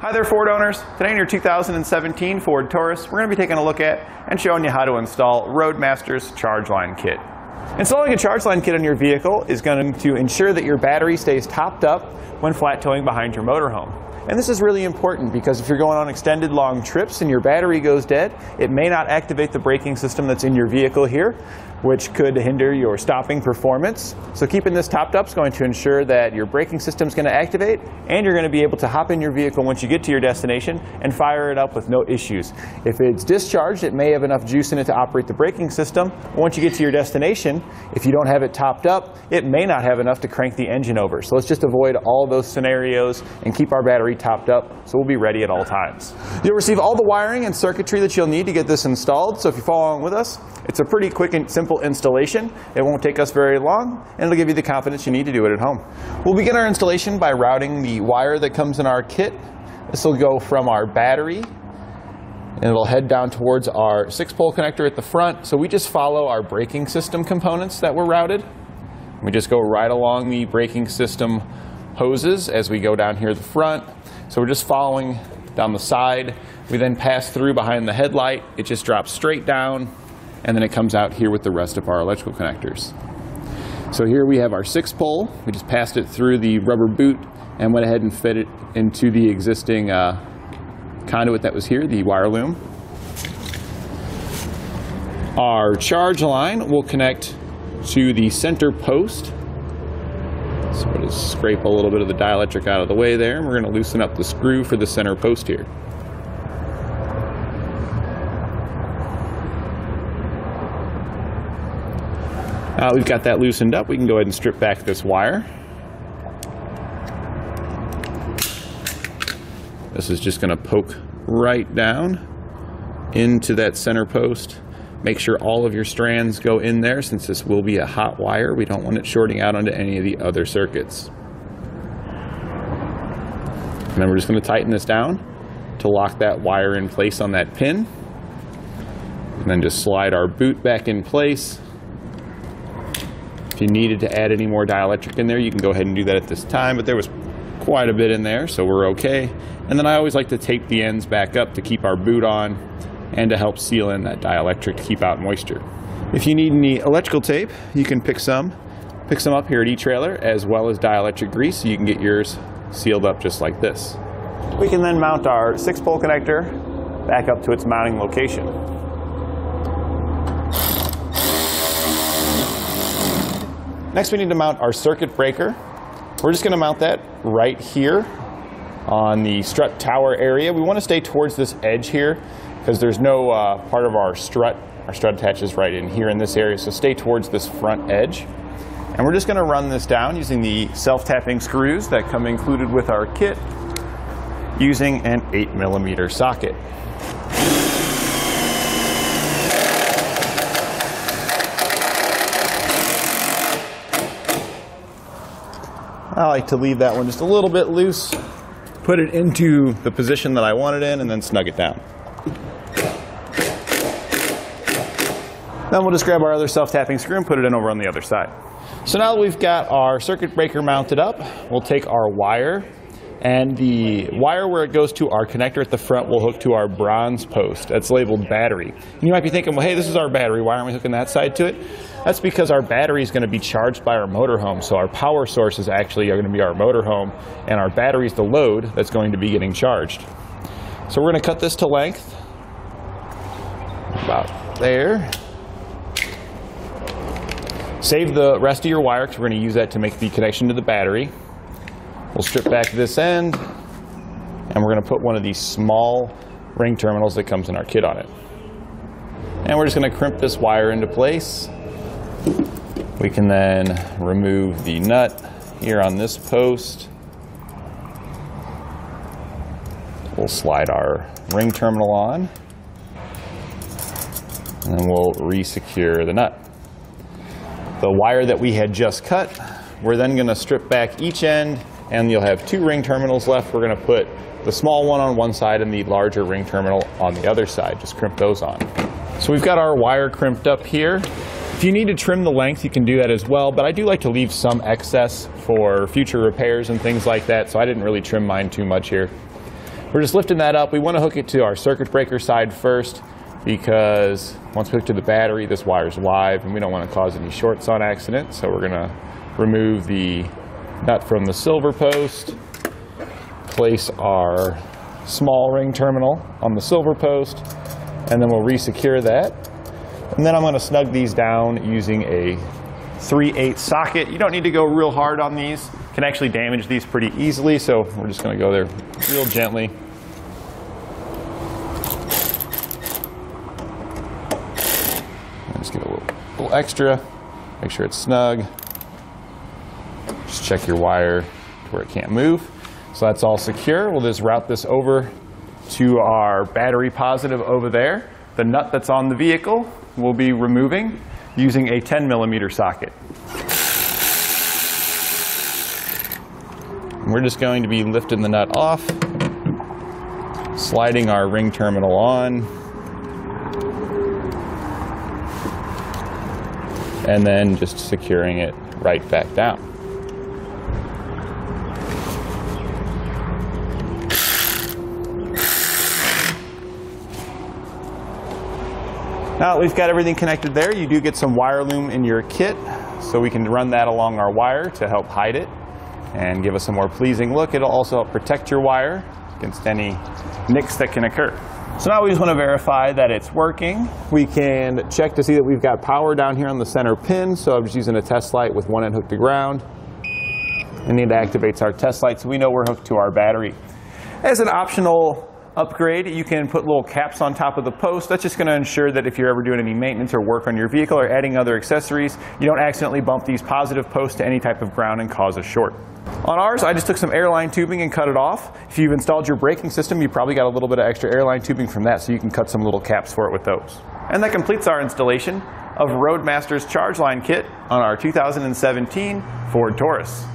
Hi there, Ford owners. Today in your 2017 Ford Taurus, we're going to be taking a look at and showing you how to install Roadmaster's charge line kit. Installing a charge line kit on your vehicle is going to ensure that your battery stays topped up when flat towing behind your motorhome. And this is really important because if you're going on extended long trips and your battery goes dead, it may not activate the braking system that's in your vehicle here, which could hinder your stopping performance. So keeping this topped up is going to ensure that your braking system is going to activate and you're going to be able to hop in your vehicle once you get to your destination and fire it up with no issues. If it's discharged, it may have enough juice in it to operate the braking system. Once you get to your destination, if you don't have it topped up, it may not have enough to crank the engine over. So let's just avoid all those scenarios and keep our battery topped up so we'll be ready at all times. You'll receive all the wiring and circuitry that you'll need to get this installed. So if you follow along with us, it's a pretty quick and simple installation. It won't take us very long, and it'll give you the confidence you need to do it at home. We'll begin our installation by routing the wire that comes in our kit. This will go from our battery, and it'll head down towards our 6-pole connector at the front. So we just follow our braking system components that were routed. We just go right along the braking system hoses as we go down here at the front. So we're just following down the side. We then pass through behind the headlight. It just drops straight down, and then it comes out here with the rest of our electrical connectors. So here we have our 6-pole. We just passed it through the rubber boot and went ahead and fit it into the existing conduit that was here, the wire loom. Our charge line will connect to the center post. So we'll just scrape a little bit of the dielectric out of the way there, and we're going to loosen up the screw for the center post here. We've got that loosened up. We can go ahead and strip back this wire. This is just going to poke right down into that center post. Make sure all of your strands go in there since this will be a hot wire. We don't want it shorting out onto any of the other circuits. And then we're just going to tighten this down to lock that wire in place on that pin. And then just slide our boot back in place. If you needed to add any more dielectric in there, you can go ahead and do that at this time, but there was quite a bit in there, so we're okay. And then I always like to tape the ends back up to keep our boot on and to help seal in that dielectric to keep out moisture. If you need any electrical tape, you can pick some up here at eTrailer, as well as dielectric grease, so you can get yours sealed up just like this. We can then mount our 6-pole connector back up to its mounting location. Next, we need to mount our circuit breaker. We're just going to mount that right here on the strut tower area. We want to stay towards this edge here because there's no part of our strut. Our strut attaches right in here in this area, so stay towards this front edge. And we're just going to run this down using the self-tapping screws that come included with our kit using an 8mm socket. I like to leave that one just a little bit loose, put it into the position that I want it in, and then snug it down. Then we'll just grab our other self-tapping screw and put it in over on the other side. So now that we've got our circuit breaker mounted up, we'll take our wire, and the wire where it goes to our connector at the front will hook to our bronze post that's labeled battery. And you might be thinking, well, hey, this is our battery. Why aren't we hooking that side to it? That's because our battery is going to be charged by our motorhome. So our power source is actually going to be our motorhome, and our battery is the load that's going to be getting charged. So we're going to cut this to length, about there. Save the rest of your wire because we're going to use that to make the connection to the battery. We'll strip back this end, and we're going to put one of these small ring terminals that comes in our kit on it. And we're just going to crimp this wire into place. We can then remove the nut here on this post. We'll slide our ring terminal on, and then we'll re-secure the nut. The wire that we had just cut, we're then going to strip back each end, and you'll have 2 ring terminals left. We're going to put the small one on one side and the larger ring terminal on the other side. Just crimp those on. So we've got our wire crimped up here. If you need to trim the length, you can do that as well, but I do like to leave some excess for future repairs and things like that, so I didn't really trim mine too much here. We're just lifting that up. We want to hook it to our circuit breaker side first, because once we hook to the battery, this wire's live and we don't want to cause any shorts on accident. So we're going to remove the nut from the silver post, place our small ring terminal on the silver post, and then we'll re-secure that. And then I'm going to snug these down using a 3/8 socket. You don't need to go real hard on these. You can actually damage these pretty easily, so we're just going to go there real gently. Just get a little extra, make sure it's snug. Just check your wire to where it can't move. So that's all secure. We'll just route this over to our battery positive over there. The nut that's on the vehicle we'll be removing using a 10mm socket. We're just going to be lifting the nut off, sliding our ring terminal on, and then just securing it right back down. Now that we've got everything connected there, you do get some wire loom in your kit, so we can run that along our wire to help hide it and give us a more pleasing look. It'll also help protect your wire against any nicks that can occur. So now we just want to verify that it's working. We can check to see that we've got power down here on the center pin. So I'm just using a test light with one end hooked to ground. And it activates our test light so we know we're hooked to our battery. As an optional upgrade, you can put little caps on top of the post. That's just going to ensure that if you're ever doing any maintenance or work on your vehicle or adding other accessories, you don't accidentally bump these positive posts to any type of ground and cause a short. On ours, I just took some airline tubing and cut it off. If you've installed your braking system, you probably got a little bit of extra airline tubing from that, so you can cut some little caps for it with those. And that completes our installation of Roadmaster's charge line kit on our 2017 Ford Taurus.